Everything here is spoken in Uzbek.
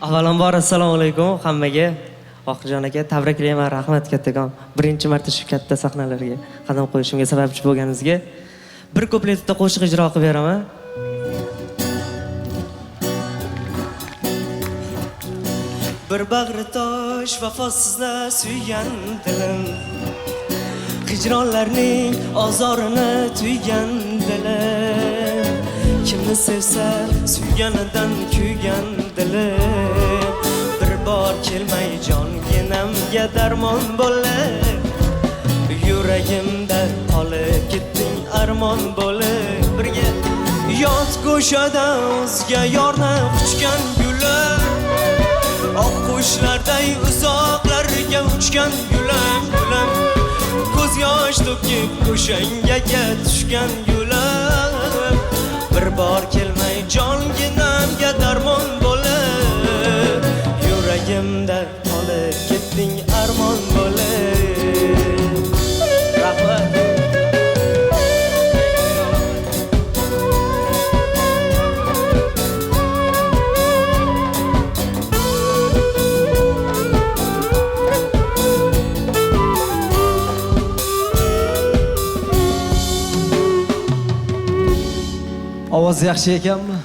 Avvalambor assalomu alaykum hammaga. Oqijon aka, tabriklayman, rahmat kattakon. Birinchi marta shu katta sahnalarga qadam qo'yishimga sababchi bo'lganingizga. Bir kupletda qo'shiq ijro qilib beraman. Bir bag'ri tosh vafosizlar suygan dilim, hijronlarning ozorini tuygan dilim. Kimni sevsa suyganidan kuygan dilim, bir bor kelmay jonginamga darmon bo'lib, yuragimda qolib ketding armon bo'lib. Birga yot ko'shada o'zga yorni quchgan gulim, oq qushlarday uzoqlarga uchgan gulim, gulim. Ko'z yosh to'kib ko'shangaga tushgan gulim, bir bor kelmay jonginamga darmon bo'lib, yuragimda qolib ketding armon bo'lib. Rahmat. Ovoz yaxshi ekanmi?